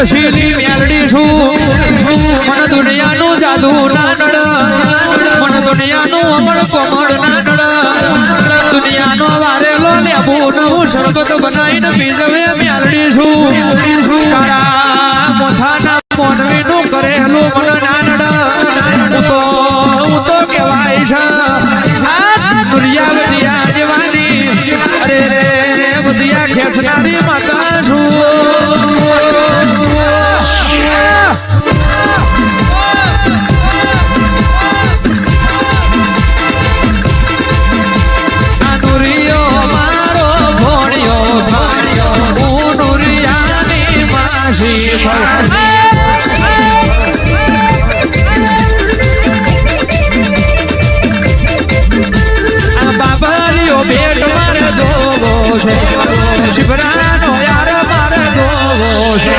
રસીલી મેલડી છું મન દુનિયાનું જાદુ ના નડ મન દુનિયાનું અમર કોમળ ના નડ દુનિયાનો વારેલો લેબુ નવું શરબત બનાવીને પીજવે મેલડી છું તારા મોથાના મોનવીનું કરેલું મન ના નડ હું તો કહેવાય છે દુનિયા બધિયા જવાની અરે રે બધિયા ખેંચનારી માતા છું શિવરાનો યાર મારે દોવો છે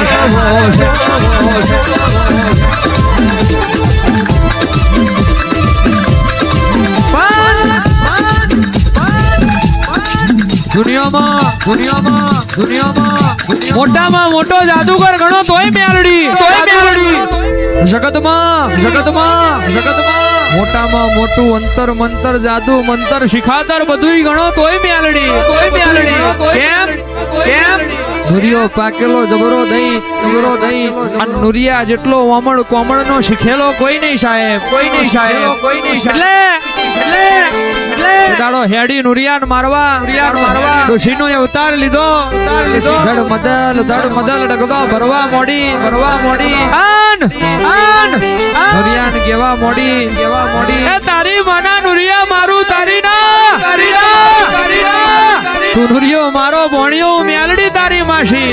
દુનિયામાં મોટામાં મોટો જાદુગર ગણો તોય મેલડી જગતમાં મોટામાં મોટું અંતર મંતર જાદુ મંતર શિખાતર બધું ગણો તોય મેલડી કેમ નુરિયો પાકેલો જબરો દહીં અને નુરિયા જેટલો ઓમળ કોમળ નો શીખેલો કોઈ નહીં સાહેબ એટલે દાડો હેડી નુરિયાન મારવા ડોશીનો અવતાર લીધો ધડ મદલ ડગવા ભરવા મોડી આન નુરિયાન કેવા મોડી એ તારી મના નુરિયા મારું તારી ના તું નુરિયો મારો ભણ્યો મેલડી તારી માસી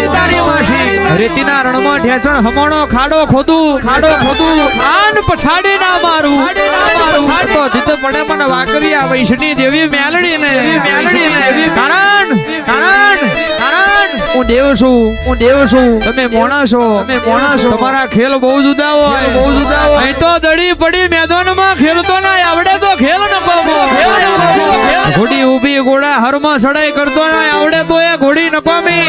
રેતીના રણમાં ઠેસણ હમણો ખાડો ખોદું આન પછાડી ના મારું તો જીત પડે મને વાકરિયા વૈષ્ણી દેવી મેલડી ને કારણ હું દેવ છું તમે મોણા છો તમારા ખેલ બહુ જુદા હોય અહીં તો દડી પડી મેદાનમાં ખેલતો ના આવડે તો ખેલ ન પામો ઘોડી ઊભી ઘોડા હરમાં ચડાઈ કરતો ના આવડે તો એ ઘોડી ન પામી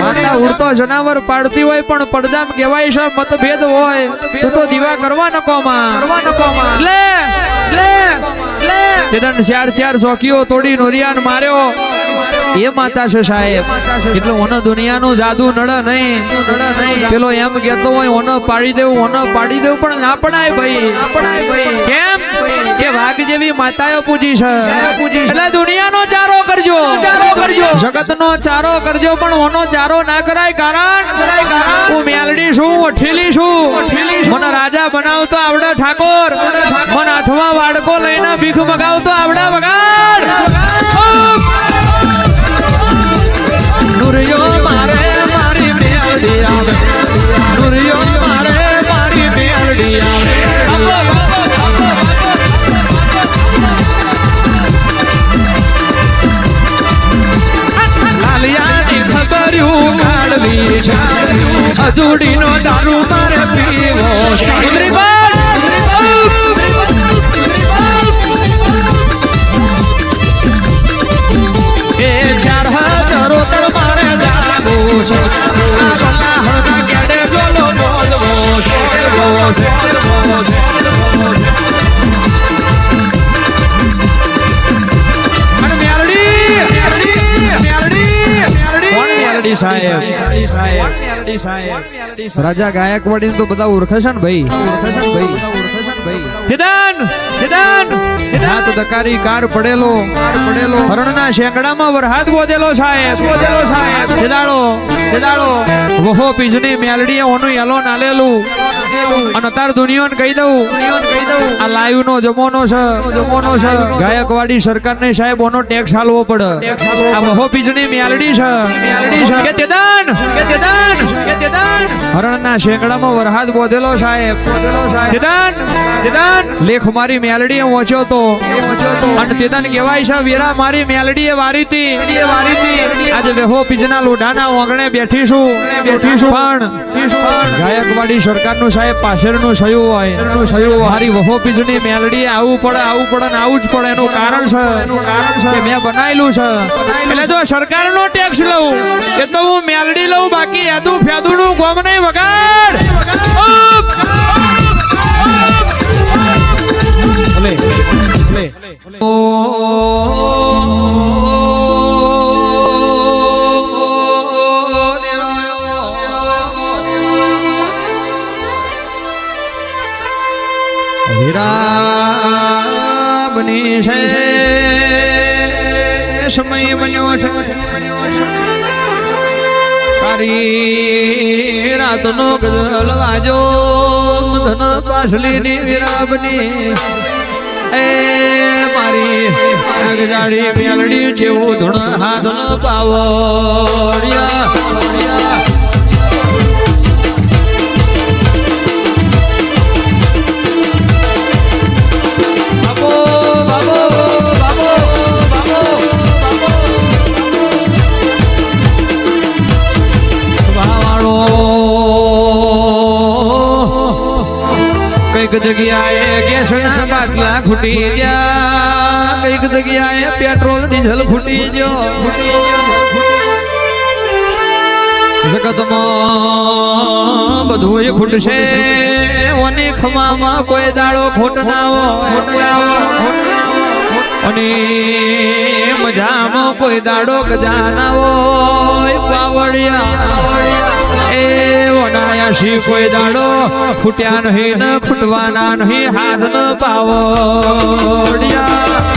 માતા ઉડતો જનાવર પાડતી હોય પણ પડદામ કહેવાય છે મતભેદ હોય તો દીવા કરવા ન કોમાં લે તેદન ચાર ચોકીઓ તોડી નોરિયાન માર્યો એ માતા છે સાહેબ એટલે ઓનો દુનિયાનું જાદુ નડ નહીં પેલો એમ કહેતો હોય ઓનો પાડી દેવું પણ ના પડાય ભાઈ કેમ કે વાઘ જેવી માતાઓ પૂજી છે એટલે દુનિયાનો ચારો કરજો જગતનો ચારો કરજો પણ ઓનો ચારો ના કરાય કારણ હું મેલડી છું અઠીલી છું મને રાજા બનાવતો આવડે ઠાકોર મને હાથમાં વાડકો લઈને ભીખ મગાવતો આવડે વગાડ નુરિયો મારે મારી મેલડી આવે નુરિયો મારે મારી મેલડી આવે લાલિયાની ખબર્યું કાઢવી છે અજુડીનો દારૂ મારે પીવો એ 4000 મારે જાગવું છે અલ્લાહના કેડે જોલો બોલવો છે અને મેલડી સાહેબ રાજા ગાયકવાડી તો બધા ઓળખે છે ને ભાઈ હાથ દકારી કાર પડેલો હરણના શેંગડામાં વરહાદ બોદેલો સાહેબ તેદાડો વહો પીજની મેલડીએ ઓનું યલો નાલેલું અને તાર દુનિયાને કહી દઉં આ લાઈવ નો જમોનો છે ગાયકવાડી સરકારને સાહેબ ઓનો ટેક્સ આલવો પડે આ વહો પીજની મેલડી છે કે તેદાન હરણના શેંગડામાં વરહાદ બોદેલો સાહેબ તેદાન લેખ મારી મેલડી પહોંચ્યો તો અને તેદાન કહેવાય છે વીરા મારી મેલડીએ વારીતી આજે વેહો પીજના લોઢાના ઓગણે બેઠીશું પણ ગાયકવાડી સરકારનું સાહેબ પાછળનું સયું હોય મારી વહો પીજની મેલડીએ આવવું પડે ને આવું જ પડે એનું કારણ છે કે મેં બનાવેલું છે એટલે જો સરકારનો ટેક્સ લઉં એ તો હું મેલડી લઉં બાકી યાદું ફેદુનું ગોમ નહીં વગાડ વિરાબની છે સમય બન્યો છે તારી રાતનો ગઝલ વાજો ધન પાસલીની વિરાબની એ મારી આગજાડી મેલડી જેવું ધૂણ હાથ ન પાવડિયા કઈક જગ્યાએ ગેસ બાટલા ખૂટી ગયા કઈક જગ્યાએ પેટ્રોલ ડીઝલ ખૂટી ગયો જગતમાં બધું એ ખૂટશે ઓની ખમામાં કોઈ દાડો ખોટ ના હોય અને મજામાં કોઈ દાડો ગજા ના હોય પાવડિયા એ વનાયાશી કોઈ દાડો ખૂટ્યા નહીં ને ખૂટવાના નહીં હાથ ન પાવડિયા